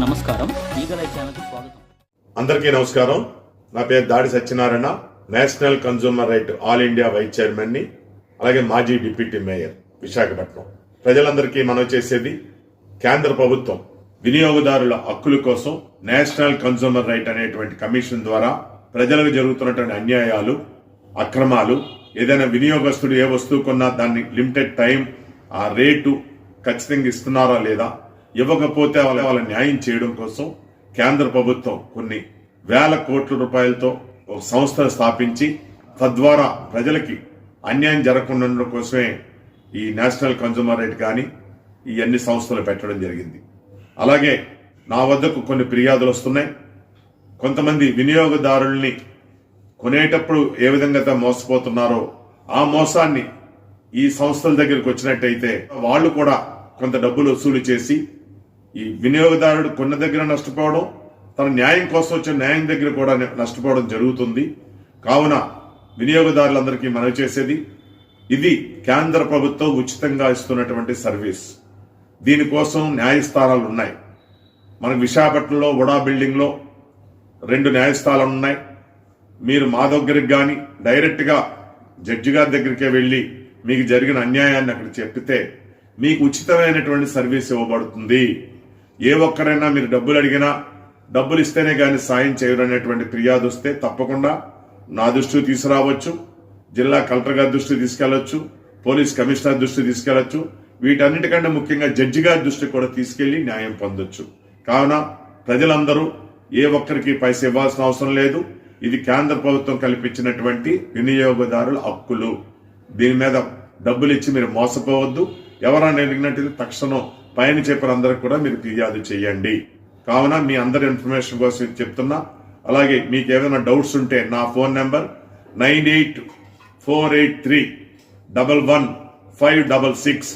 నమస్కారం, ఈగలై ఛానల్కి స్వాగతం. అందరికీ నమస్కారం. నా పేరు Dadi Satyanarayana, national consumer right all India vice chairman ని, అలాగే మాజీ డిప్యూటీ మేయర్ విశాఖపట్నం. ప్రజలందరికీ మనం చేసేది, కేంద్ర ప్రభుత్వం వినియోగదారుల హక్కుల కోసం నేషనల్ కన్జ్యూమర్ రైట్ అనేటువంటి కమిషన్ ద్వారా ప్రజలకు జరుగుతున్నటువంటి అన్యాయాలు, అక్రమాలు, ఏదైనా వినియోగస్తుడు ఏ వస్తువు కొన్నా దాన్ని లిమిటెడ్ టైం, ఆ రేటు ఖచ్చితంగా ఇస్తున్నారా లేదా, ఇవ్వకపోతే వాళ్ళ న్యాయం చేయడం కోసం కేంద్ర ప్రభుత్వం కొన్ని వేల కోట్ల రూపాయలతో ఒక సంస్థను స్థాపించి తద్వారా ప్రజలకి అన్యాయం జరగకుండా ఉండడం కోసమే ఈ నేషనల్ కన్జ్యూమర్ రైట్ కానీ ఈ అన్ని సంస్థలు పెట్టడం జరిగింది. అలాగే నా వద్దకు కొన్ని ఫిర్యాదులు వస్తున్నాయి. కొంతమంది వినియోగదారుల్ని కొనేటప్పుడు ఏ విధంగా మోసపోతున్నారో ఆ మోసాన్ని ఈ సంస్థల దగ్గరికి వచ్చినట్టయితే వాళ్ళు కూడా కొంత డబ్బులు వసూలు చేసి ఈ వినియోగదారుడు కొన్న దగ్గర నష్టపోవడం, తన న్యాయం కోసం వచ్చిన న్యాయం దగ్గర కూడా నష్టపోవడం జరుగుతుంది. కావున వినియోగదారులందరికీ మనవి చేసేది, ఇది కేంద్ర ప్రభుత్వం ఉచితంగా ఇస్తున్నటువంటి సర్వీస్. దీనికోసం న్యాయస్థానాలు ఉన్నాయి. మనకు విశాఖపట్నంలో వడా బిల్డింగ్ లో 2 న్యాయస్థానాలు ఉన్నాయి. మీరు మా దగ్గరికి కానీ డైరెక్ట్ గా జడ్జి గారి దగ్గరికే వెళ్లి మీకు జరిగిన అన్యాయాన్ని అక్కడ చెప్పితే మీకు ఉచితమైనటువంటి సర్వీస్ ఇవ్వబడుతుంది. ఏ ఒక్కరైనా మీరు డబ్బులు అడిగినా డబ్బులు ఇస్తేనే కానీ సాయం చేయరు అనేటువంటి ఫిర్యాదు వస్తే తప్పకుండా నా దృష్టికి తీసుకురావచ్చు, జిల్లా కలెక్టర్ గారి దృష్టికి తీసుకెళ్లొచ్చు, పోలీస్ కమిషనర్ దృష్టికి తీసుకెళ్లొచ్చు, వీటన్నిటికంటే ముఖ్యంగా జడ్జి గారి దృష్టికి కూడా తీసుకెళ్లి న్యాయం పొందొచ్చు. కావున ప్రజలందరూ ఏ ఒక్కరికి పైసా ఇవ్వాల్సిన అవసరం లేదు. ఇది కేంద్ర ప్రభుత్వం కల్పించినటువంటి వినియోగదారుల హక్కులు. దీని మీద డబ్బులు ఇచ్చి మీరు మోసపోవద్దు. ఎవరైనా అడిగినట్టు తక్షణం పైన చెప్పిన అందరికి కూడా మీరు ఫిర్యాదు చేయండి. కావున మీ అందరి ఇన్ఫర్మేషన్ కోసం చెప్తున్నా. అలాగే మీకు ఏదైనా డౌట్స్ ఉంటే నా ఫోన్ నెంబర్ 9848311566.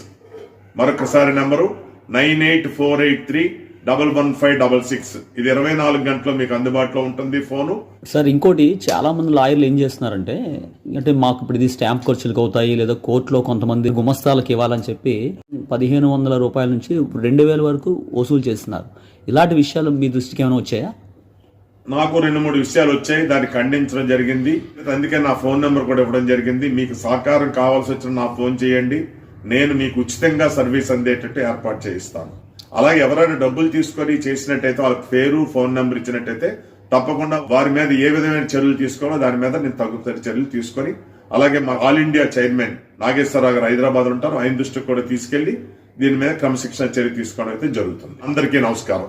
మరొకసారి నెంబరు 9848311566. ఇది 24 గంటలు మీకు అందుబాటులో ఉంటుంది ఫోను. సార్, ఇంకోటి, చాలా మంది లాయర్లు ఏం చేస్తున్నారంటే, అంటే మాకు ఇప్పుడు ఇది స్టాంప్ ఖర్చులకు అవుతాయి, లేదా కోర్టులో కొంతమంది గుమస్తాలకు ఇవ్వాలని చెప్పి 1500 రూపాయల నుంచి 2000 వరకు వసూలు చేస్తున్నారు. ఇలాంటి విషయాలు మీ దృష్టికి ఏమైనా వచ్చాయా? నాకు 2-3 విషయాలు వచ్చాయి, దాన్ని ఖండించడం జరిగింది. అందుకే నా ఫోన్ నెంబర్ కూడా ఇవ్వడం జరిగింది. మీకు సహకారం కావాల్సి వచ్చిన నా ఫోన్ చేయండి, నేను మీకు ఉచితంగా సర్వీస్ అందేటట్టు ఏర్పాటు చేయిస్తాను. అలాగే ఎవరైనా డబ్బులు తీసుకొని చేసినట్టయితే వాళ్ళకి పేరు, ఫోన్ నెంబర్ ఇచ్చినట్టయితే తప్పకుండా వారి మీద ఏ విధమైన చర్యలు తీసుకోవాలో దాని మీద నేను తగు చర్యలు తీసుకొని, అలాగే మా ఆల్ ఇండియా చైర్మన్ నాగేశ్వరరావు గారు హైదరాబాద్ ఉంటారు, ఆయన దృష్టికి కూడా తీసుకెళ్లి దీని మీద క్రమశిక్షణ చర్య తీసుకోవడం అయితే జరుగుతుంది. అందరికీ నమస్కారం.